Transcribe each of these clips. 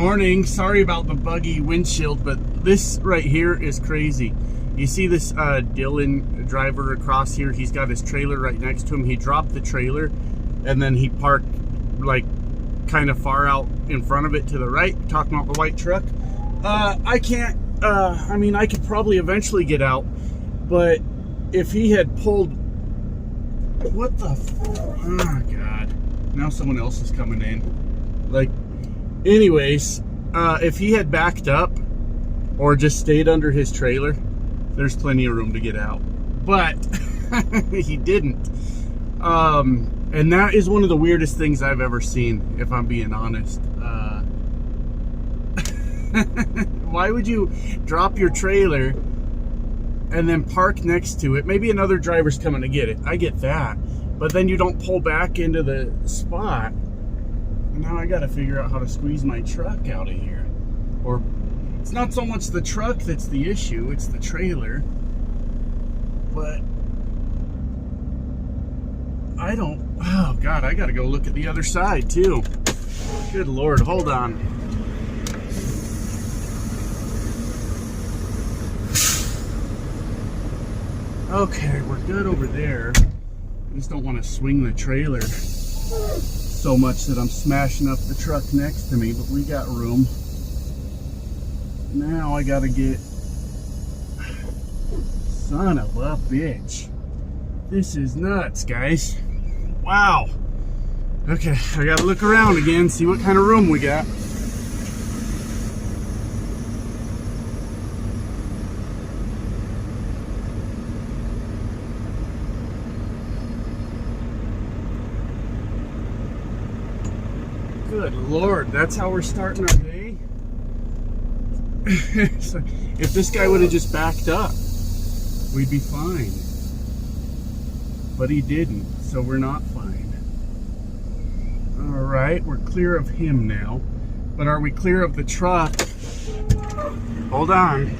Morning. Sorry about the buggy windshield, but this right here is crazy. You see this Dylan driver across here? He's got his trailer right next to him. He dropped the trailer and then he parked like kind of far out in front of it to the right, talking about the white truck. I can't, I mean, I could probably eventually get out, but if he had pulled, what the, oh God, now someone else is coming in. Like, anyways, if he had backed up or just stayed under his trailer, there's plenty of room to get out, but he didn't. And that is one of the weirdest things I've ever seen, if I'm being honest. Why would you drop your trailer and then park next to it? Maybe another driver's coming to get it. I get that. But then you don't pull back into the spot. Now I gotta figure out how to squeeze my truck out of here. Or it's not so much the truck that's the issue, it's the trailer. But I don't, oh God, I gotta go look at the other side too. Good Lord, hold on. Okay, we're good over there. I just don't want to swing the trailer so much that I'm smashing up the truck next to me, but we got room. Now I gotta get, son of a bitch. This is nuts, guys. Wow. Okay, I gotta look around again, see what kind of room we got. Good Lord, that's how we're starting our day? So, if this guy would have just backed up, we'd be fine. But he didn't, so we're not fine. Alright, we're clear of him now. But are we clear of the truck? Hold on.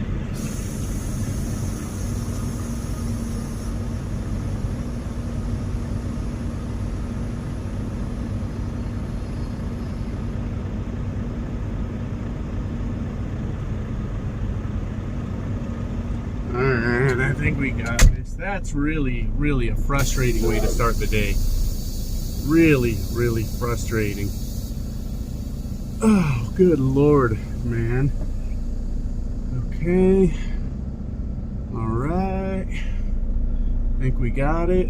Alright, I think we got this. That's really, really a frustrating way to start the day. Really, really frustrating. Oh, good Lord, man. Okay. Alright. I think we got it.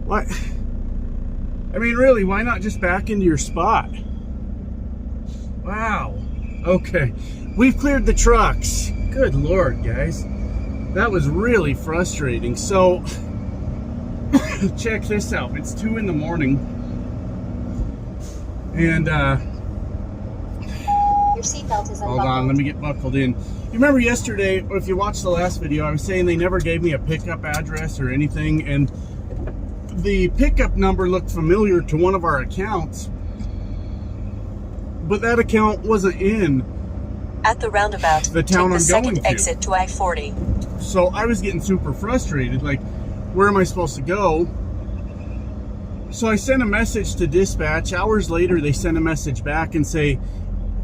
What? I mean, really, why not just back into your spot? Wow. Okay. We've cleared the trucks. Good Lord, guys. That was really frustrating. So, check this out. It's 2 in the morning. And, your seatbelt is unbuckled. Hold on, let me get buckled in. You remember yesterday, or if you watched the last video, I was saying they never gave me a pickup address or anything, and the pickup number looked familiar to one of our accounts, but that account wasn't in at the roundabout, the town take the I'm going second to. exit to I-40. So I was getting super frustrated, like, where am I supposed to go? So I sent a message to dispatch. Hours later, they sent a message back and say,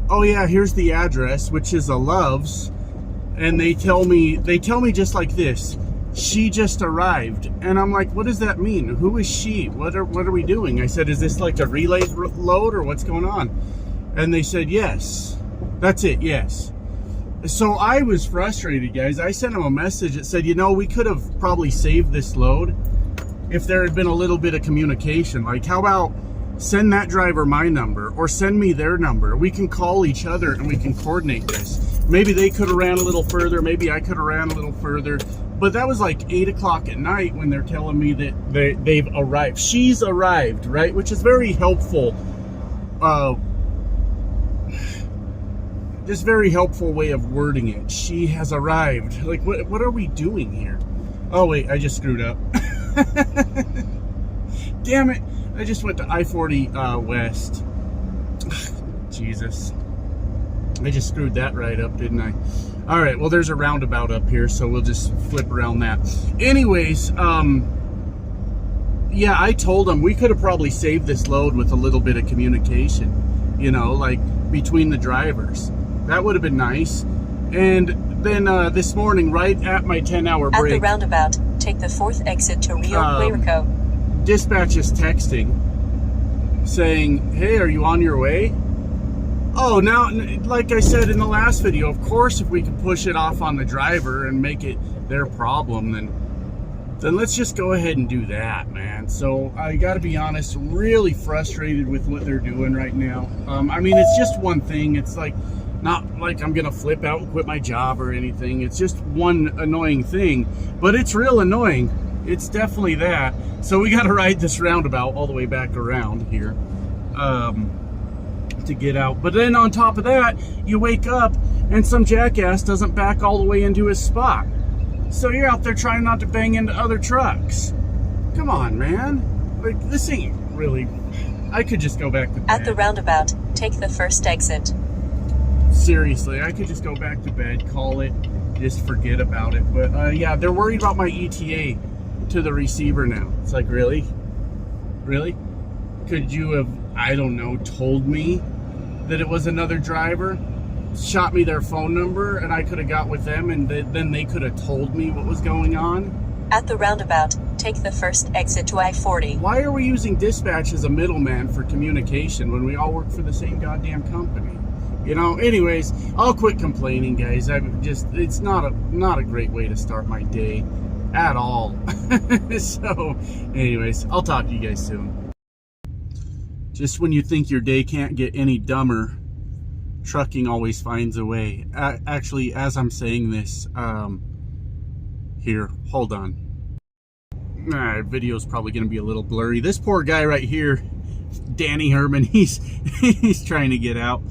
oh yeah, here's the address, which is a Love's. And they tell me just like this, she just arrived. And I'm like, what does that mean? Who is she? What are we doing? I said, is this like a relay load or what's going on? And they said, yes. That's it, yes. So I was frustrated, guys. I sent them a message that said, you know, we could have probably saved this load if there had been a little bit of communication. Like, how about send that driver my number or send me their number? We can call each other and we can coordinate this. Maybe they could have ran a little further. Maybe I could have ran a little further. But that was like 8 o'clock at night when they're telling me that they've arrived. She's arrived, right? Which is very helpful. Just very helpful way of wording it. She has arrived. Like, what are we doing here? Oh wait, I just screwed up. Damn it. I just went to I-40 West. Jesus. I just screwed that right up, didn't I? All right, well, there's a roundabout up here, so we'll just flip around that. Anyways, yeah, I told them we could have probably saved this load with a little bit of communication. you know, like between the drivers. That would have been nice. And then this morning, right at my 10-hour break, At the roundabout, take the 4th exit to Rio Cuervo. dispatch is texting saying, hey, are you on your way? Oh, now, like I said in the last video, of course, if we can push it off on the driver and make it their problem, then let's just go ahead and do that, man. So I got to be honest, really frustrated with what they're doing right now. I mean, it's just one thing. It's like, not like I'm gonna flip out and quit my job or anything. It's just one annoying thing, but it's real annoying. It's definitely that. So we got to ride this roundabout all the way back around here to get out. But then on top of that, you wake up and some jackass doesn't back all the way into his spot. So you're out there trying not to bang into other trucks. Come on, man. Like, this ain't really... I could just go back to bed. At the roundabout, take the 1st exit. Seriously, I could just go back to bed, call it, just forget about it. But yeah, they're worried about my ETA to the receiver now. It's like, really? Really? Could you have, I don't know, told me that it was another driver? Shot me their phone number and I could have got with them, and then they could have told me what was going on? At the roundabout, take the 1st exit to I-40. Why are we using dispatch as a middleman for communication when we all work for the same goddamn company? You know, anyways, I'll quit complaining, guys. It's not a great way to start my day at all. So, anyways, I'll talk to you guys soon. Just when you think your day can't get any dumber, trucking always finds a way. Actually, as I'm saying this, here, hold on. Video's probably going to be a little blurry. This poor guy right here, Danny Herman, he's trying to get out,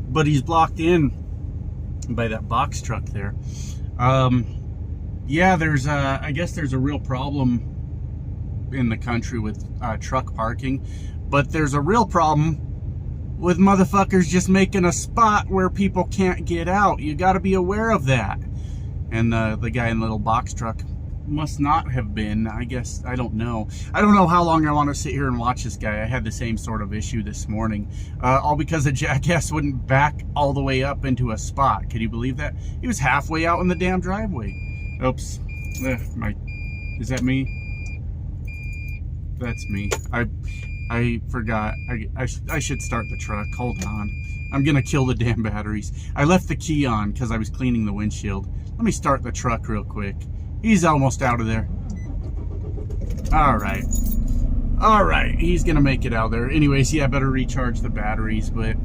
but he's blocked in by that box truck there. Yeah, I guess there's a real problem in the country with truck parking, but there's a real problem with motherfuckers just making a spot where people can't get out. You got to be aware of that. And the guy in the little box truck must not have been. I guess, I don't know how long I want to sit here and watch this guy. I had the same sort of issue this morning, all because a jackass wouldn't back all the way up into a spot. Can you believe that? He was halfway out in the damn driveway. Oops. Is that me? That's me. I forgot. I should start the truck. Hold on. I'm gonna kill the damn batteries. I left the key on because I was cleaning the windshield. Let me start the truck real quick. He's almost out of there. Alright. Alright, he's gonna make it out there. Anyways, yeah, I better recharge the batteries, but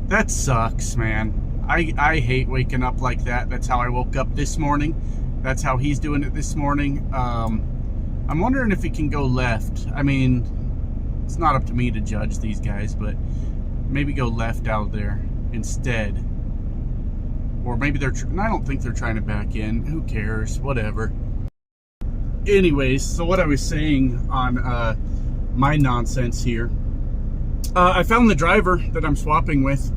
that sucks, man. I hate waking up like that. That's how I woke up this morning. That's how he's doing it this morning. I'm wondering if he can go left. I mean, it's not up to me to judge these guys, but maybe go left out there instead. Or maybe I don't think they're trying to back in. Who cares? Whatever. Anyways, so what I was saying on my nonsense here. I found the driver that I'm swapping with.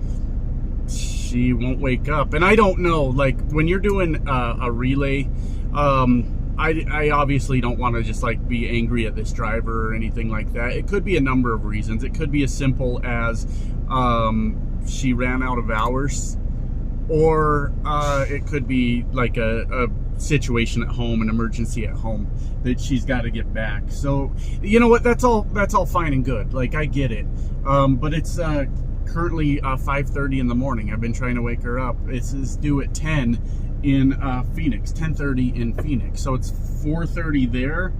She won't wake up. And I don't know, like, when you're doing a relay, I obviously don't want to just like be angry at this driver or anything like that. It could be a number of reasons. It could be as simple as she ran out of hours, or it could be like a situation at home, an emergency at home that she's got to get back. So you know what, that's all fine and good. Like, I get it, but it's currently 5:30 in the morning. I've been trying to wake her up. It's due at 10 in Phoenix, 10:30 in Phoenix. So it's 4:30 there.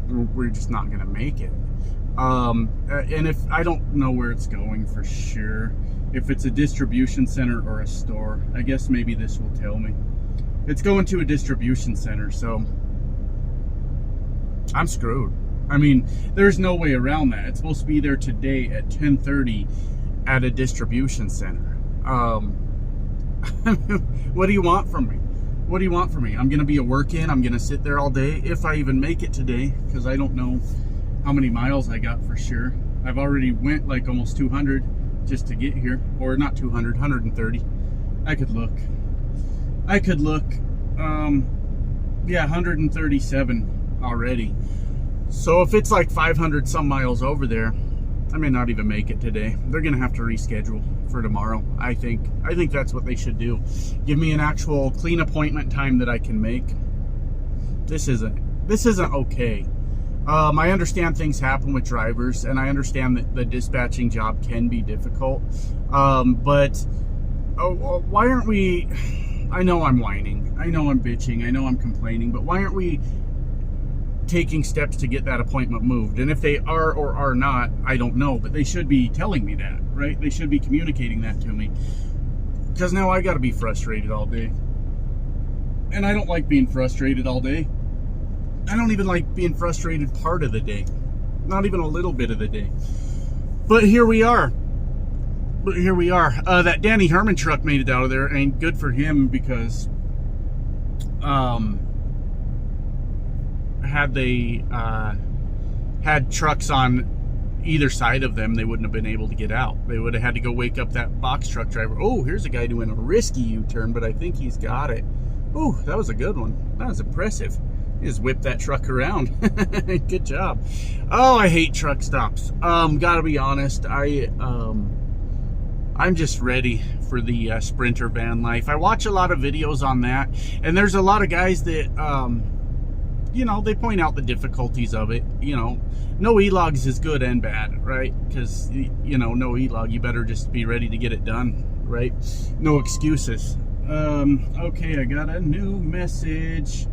We're just not gonna make it. And if I don't know where it's going for sure, if it's a distribution center or a store, I guess maybe this will tell me. It's going to a distribution center, so I'm screwed. I mean, there's no way around that. It's supposed to be there today at 10:30 at a distribution center. What do you want from me? What do you want from me? I'm gonna be a work-in. I'm gonna sit there all day, if I even make it today, because I don't know how many miles I got for sure. I've already went like almost 200 just to get here, or not 200, 130. I could look. Yeah, 137 already. So if it's like 500 some miles over there, I may not even make it today. They're gonna have to reschedule for tomorrow. I think that's what they should do. Give me an actual clean appointment time that I can make. This isn't okay. I understand things happen with drivers, and I understand that the dispatching job can be difficult. But why aren't we? I know I'm whining. I know I'm bitching. I know I'm complaining. But why aren't we taking steps to get that appointment moved? And if they are or are not, I don't know. But they should be telling me that, right? They should be communicating that to me. Because now I got to be frustrated all day. And I don't like being frustrated all day. I don't even like being frustrated part of the day. Not even a little bit of the day. But here we are. That Danny Herman truck made it out of there, and good for him, because had they had trucks on either side of them, they wouldn't have been able to get out. They would have had to go wake up that box truck driver. Oh, here's a guy doing a risky U-turn, but I think he's got it. Oh, that was a good one. That was impressive. He just whipped that truck around. Good job. Oh, I hate truck stops. Gotta be honest, I'm just ready for the Sprinter van life. I watch a lot of videos on that, and there's a lot of guys that they point out the difficulties of it. No e-logs is good and bad, right? Because no e-log, you better just be ready to get it done, right? No excuses. Okay, I got a new message.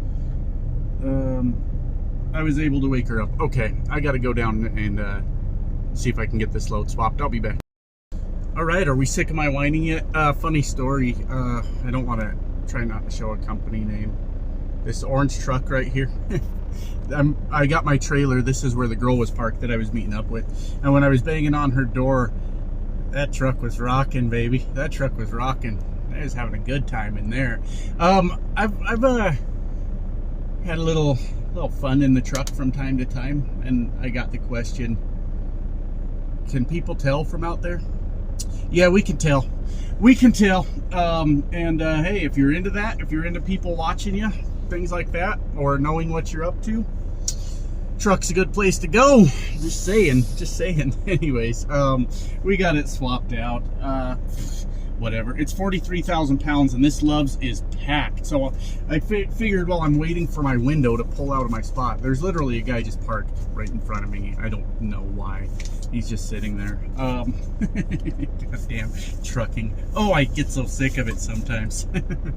I was able to wake her up. Okay, I got to go down and see if I can get this load swapped. I'll be back. All right, are we sick of my whining yet? Funny story. I don't want to try not to show a company name. This orange truck right here. I got my trailer. This is where the girl was parked that I was meeting up with. And when I was banging on her door, that truck was rocking, baby. That truck was rocking. I was having a good time in there. I've had a little fun in the truck from time to time, and I got the question, can people tell from out there? Yeah, we can tell. We can tell. Hey, if you're into that, if you're into people watching you, things like that, or knowing what you're up to, truck's a good place to go. Just saying. Anyways, we got it swapped out. Whatever. It's 43,000 pounds, and this Love's is packed. So I figured while I'm waiting for my window to pull out of my spot, there's literally a guy just parked right in front of me. I don't know why. He's just sitting there. Goddamn trucking. Oh, I get so sick of it sometimes.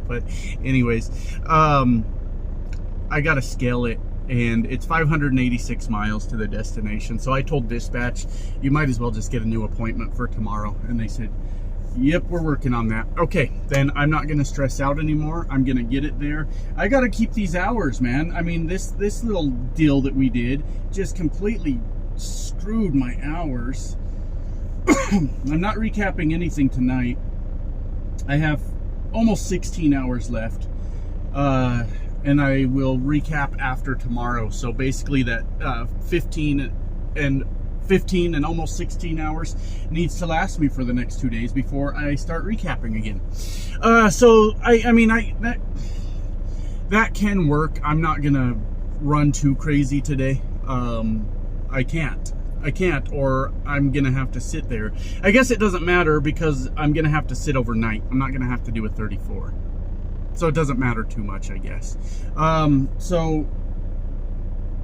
But anyways, I gotta scale it, and it's 586 miles to the destination. So I told dispatch, you might as well just get a new appointment for tomorrow. And they said, yep, we're working on that. Okay, then I'm not gonna stress out anymore. I'm gonna get it there. I gotta keep these hours, man. I mean, this little deal that we did just completely screwed my hours. I'm not recapping anything tonight. I have almost 16 hours left, and I will recap after tomorrow. So basically that 15 and almost 16 hours needs to last me for the next 2 days before I start recapping again. So I mean that can work. I'm not gonna run too crazy today. I can't, or I'm gonna have to sit there. I guess it doesn't matter, because I'm gonna have to sit overnight. I'm not gonna have to do a 34, so it doesn't matter too much, I guess. So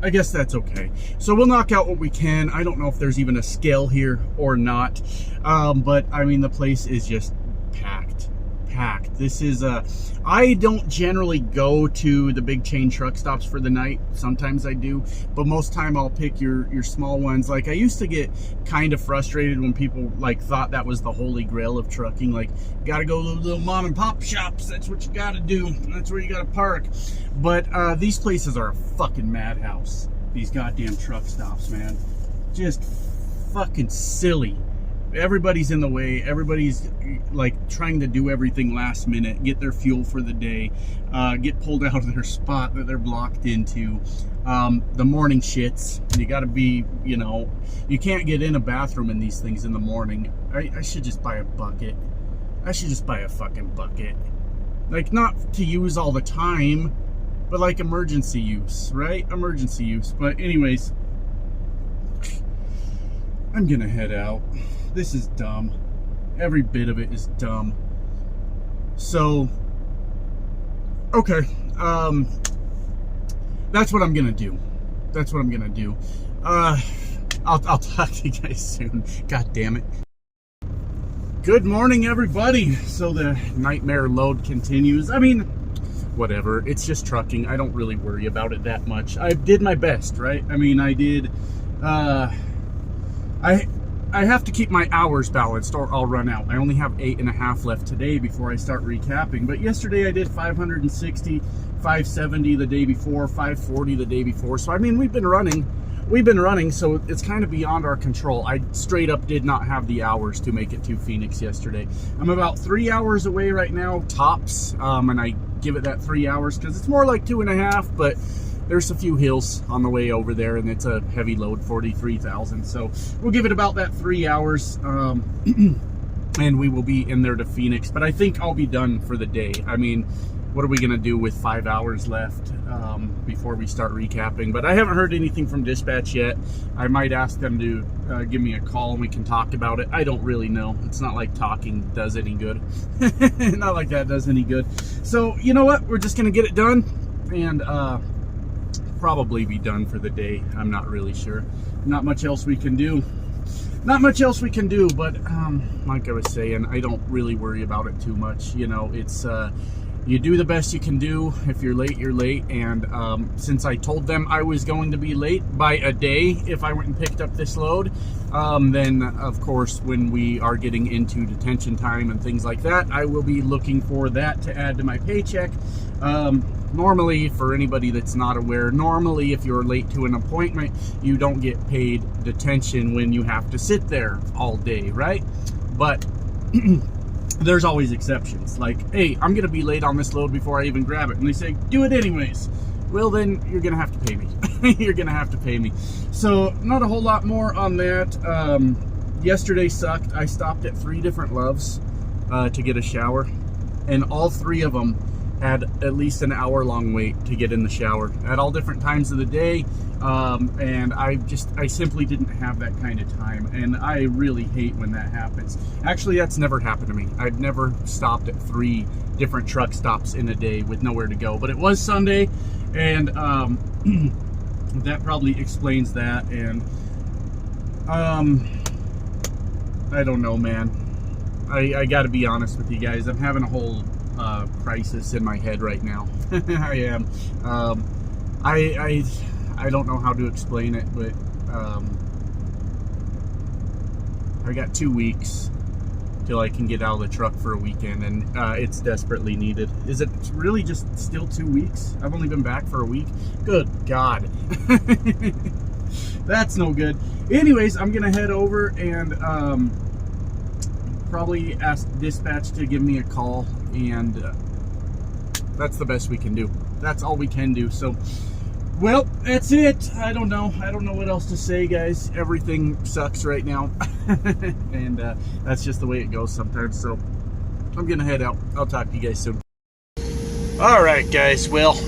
I guess that's okay. So we'll knock out what we can. I don't know if there's even a scale here or not, but I mean, the place is just packed. This is I don't generally go to the big chain truck stops for the night. Sometimes I do, but most time I'll pick your small ones. Like, I used to get kind of frustrated when people thought that was the holy grail of trucking. Like, gotta go to the little mom and pop shops. That's what you gotta do. That's where you gotta park. But these places are a fucking madhouse. These goddamn truck stops, man. Just fucking silly. Everybody's in the way. Everybody's trying to do everything last minute, get their fuel for the day, get pulled out of their spot that they're blocked into. The morning shits. You gotta be, you can't get in a bathroom in these things in the morning. I should just buy a bucket. I should just buy a fucking bucket. Not to use all the time, but emergency use, right? Emergency use. But anyways, I'm gonna head out. This is dumb. Every bit of it is dumb. So, okay. That's what I'm gonna do. That's what I'm gonna do. I'll talk to you guys soon. God damn it. Good morning, everybody. So the nightmare load continues. I mean, whatever. It's just trucking. I don't really worry about it that much. I did my best, right? I mean, I did. I have to keep my hours balanced or I'll run out. I only have 8.5 left today before I start recapping. But yesterday I did 560, 570 the day before, 540 the day before. So I mean, we've been running, so it's kind of beyond our control. I straight up did not have the hours to make it to Phoenix yesterday. I'm about 3 hours away right now, tops, and I give it that 3 hours because it's more like 2.5, but there's a few hills on the way over there, and it's a heavy load, 43,000. So we'll give it about that 3 hours, and we will be in there to Phoenix. But I think I'll be done for the day. I mean, what are we gonna do with 5 hours left before we start recapping? But I haven't heard anything from dispatch yet. I might ask them to give me a call and we can talk about it. I don't really know. It's not like talking does any good. Not like that does any good. So you know what? We're just gonna get it done and probably be done for the day. I'm not really sure. Not much else we can do. Not much else we can do, but like I was saying, I don't really worry about it too much. You know, it's you do the best you can do. If you're late, you're late. And since I told them I was going to be late by a day if I went and picked up this load, then of course when we are getting into detention time and things like that, I will be looking for that to add to my paycheck. Normally, for anybody that's not aware, normally if you're late to an appointment, you don't get paid detention when you have to sit there all day, right? But there's always exceptions. Like, hey, I'm gonna be late on this load before I even grab it. And they say, do it anyways. Well, then you're gonna have to pay me. You're gonna have to pay me. So not a whole lot more on that. Yesterday sucked. I stopped at 3 different Loves to get a shower, and all 3 of them had at least an hour-long wait to get in the shower at all different times of the day, and I simply didn't have that kind of time, and I really hate when that happens. Actually, that's never happened to me. I've never stopped at 3 different truck stops in a day with nowhere to go, but it was Sunday, and that probably explains that. And I don't know, man. I gotta be honest with you guys. I'm having a whole crisis in my head right now. I am. I don't know how to explain it, but I got 2 weeks till I can get out of the truck for a weekend, and it's desperately needed. Is it really just still 2 weeks? I've only been back for a week. Good God. That's no good. Anyways, I'm gonna head over and probably ask dispatch to give me a call, and that's the best we can do. That's all we can do. So, well, that's it. I don't know what else to say, guys. Everything sucks right now. And that's just the way it goes sometimes. So I'm gonna head out. I'll talk to you guys soon. All right, guys. Well,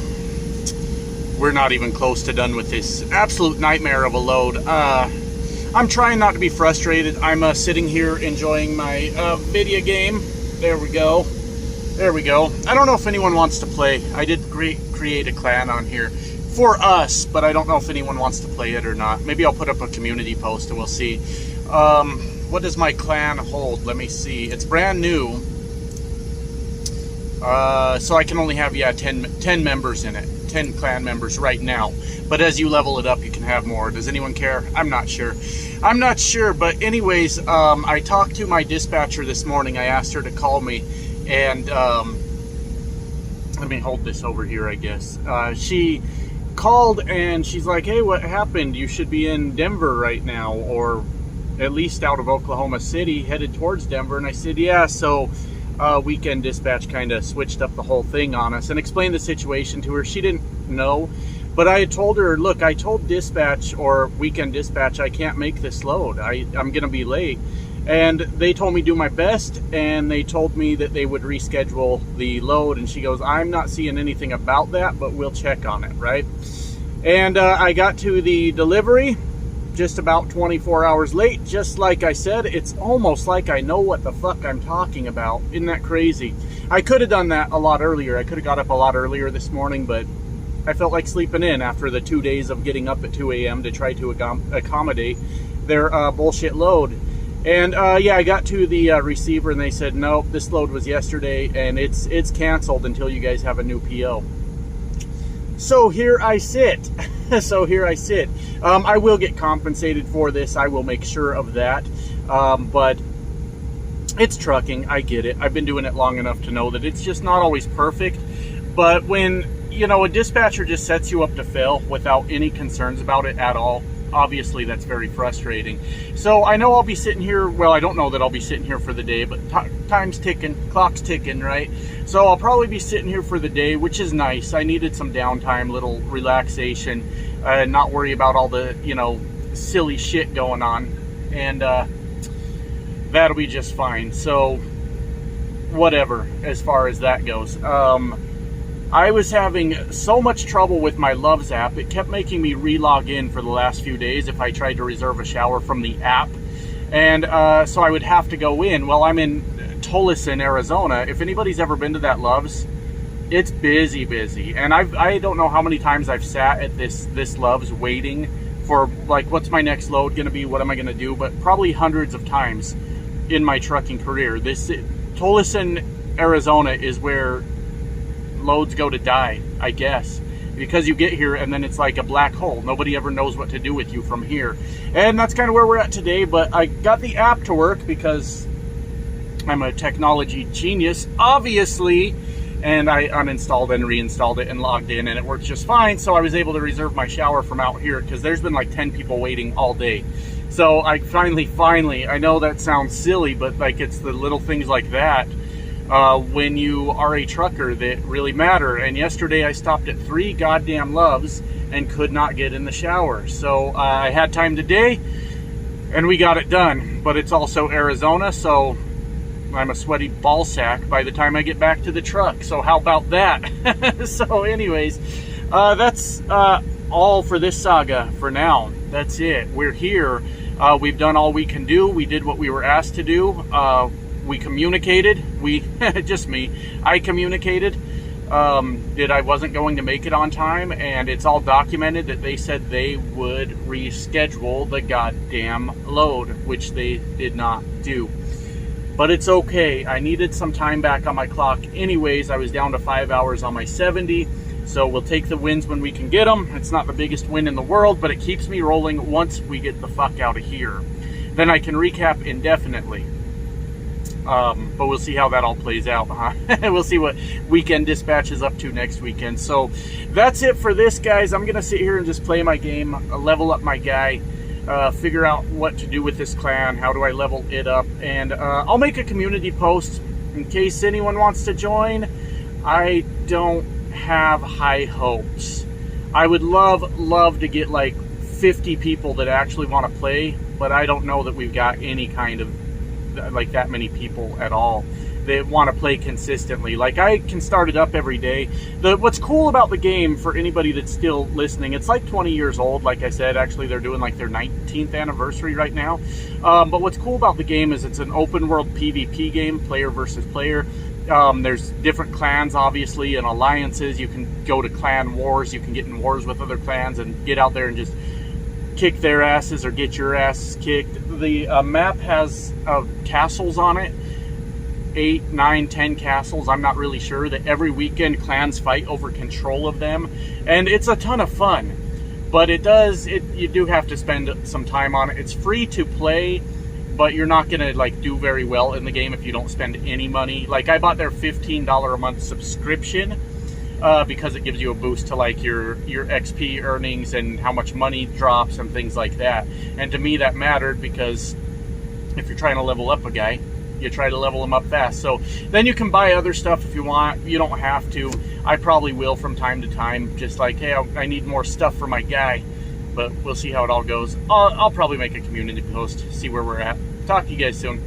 we're not even close to done with this absolute nightmare of a load. I'm trying not to be frustrated. I'm sitting here enjoying my video game. There we go. There we go. I don't know if anyone wants to play. I did create a clan on here for us, but I don't know if anyone wants to play it or not. Maybe I'll put up a community post and we'll see. What does my clan hold? Let me see. It's brand new. So I can only have, 10 members in it. 10 clan members right now. But as you level it up, you can have more. Does anyone care? I'm not sure. I'm not sure. But anyways, I talked to my dispatcher this morning. I asked her to call me. And let me hold this over here, I guess. She called and she's like, hey, what happened? You should be in Denver right now, or at least out of Oklahoma City, headed towards Denver. And I said, yeah. So weekend dispatch kind of switched up the whole thing on us and explained the situation to her. She didn't know, but I had told her, look, I told dispatch or weekend dispatch I can't make this load. I'm gonna be late. And they told me do my best, and they told me that they would reschedule the load. And she goes, I'm not seeing anything about that, but we'll check on it, right? And I got to the delivery, just about 24 hours late. Just like I said, it's almost like I know what the fuck I'm talking about. Isn't that crazy? I could have done that a lot earlier. I could have got up a lot earlier this morning, but I felt like sleeping in after the 2 days of getting up at 2 a.m. to try to accommodate their bullshit load. And yeah, I got to the receiver and they said, nope, this load was yesterday and it's canceled until you guys have a new PO. So here I sit. I will get compensated for this. I will make sure of that. But it's trucking. I get it. I've been doing it long enough to know that it's just not always perfect. But when, you know, a dispatcher just sets you up to fail without any concerns about it at all, obviously that's very frustrating. So I know I'll be sitting here, well, I don't know that I'll be sitting here for the day, but time's ticking, clock's ticking, right? So I'll probably be sitting here for the day, which is nice. I needed some downtime, little relaxation, and not worry about all the, you know, silly shit going on. And that'll be just fine. So whatever, as far as that goes. I was having so much trouble with my Loves app. It kept making me re-log in for the last few days if I tried to reserve a shower from the app. And so I would have to go in. Well, I'm in Tolleson, Arizona. If anybody's ever been to that Loves, it's busy. And I don't know how many times I've sat at this Loves waiting for, like, what's my next load going to be? What am I going to do? But probably hundreds of times in my trucking career. This Tolleson, Arizona is where loads go to die, I guess, because you get here and then it's like a black hole. Nobody ever knows what to do with you from here. And that's kind of where we're at today. But I got the app to work because I'm a technology genius, obviously, and I uninstalled and reinstalled it and logged in, and it works just fine. So I was able to reserve my shower from out here because there's been like 10 people waiting all day. So I finally, I know that sounds silly, but like, it's the little things like that when you are a trucker that really matter. And yesterday I stopped at 3 goddamn Loves and could not get in the shower. So I had time today and we got it done. But it's also Arizona, so I'm a sweaty ball sack by the time I get back to the truck. So how about that? So anyways, that's all for this saga for now. That's it. We're here. We've done all we can do. We did what we were asked to do. We communicated. Just me. I communicated that I wasn't going to make it on time, and it's all documented that they said they would reschedule the goddamn load, which they did not do. But it's okay. I needed some time back on my clock anyways. I was down to 5 hours on my 70. So we'll take the wins when we can get them. It's not the biggest win in the world, but it keeps me rolling once we get the fuck out of here. Then I can recap indefinitely. But we'll see how that all plays out, huh? We'll see what Weekend Dispatch is up to next weekend. So that's it for this, guys. I'm going to sit here and just play my game, level up my guy, figure out what to do with this clan, how do I level it up, and I'll make a community post in case anyone wants to join. I don't have high hopes. I would love to get like 50 people that actually want to play, but I don't know that we've got any kind of like that many people at all that want to play consistently. Like, I can start it up every day. What's cool about the game, for anybody that's still listening, it's like 20 years old. Like I said, actually they're doing like their 19th anniversary right now. But what's cool about the game is it's an open world PvP game, player versus player. There's different clans, obviously, and alliances. You can go to clan wars. You can get in wars with other clans and get out there and just kick their asses or get your ass kicked. The map has castles on it. 8, 9, 10 castles. I'm not really sure. That every weekend clans fight over control of them. And it's a ton of fun. But you do have to spend some time on it. It's free to play, but you're not going to like do very well in the game if you don't spend any money. Like, I bought their $15 a month subscription because it gives you a boost to like your XP earnings and how much money drops and things like that. And to me that mattered, because if you're trying to level up a guy, you try to level them up fast. So then you can buy other stuff if you want. You don't have to. I probably will from time to time, just like, hey, I need more stuff for my guy. But we'll see how it all goes. I'll probably make a community post, see where we're at. Talk to you guys soon.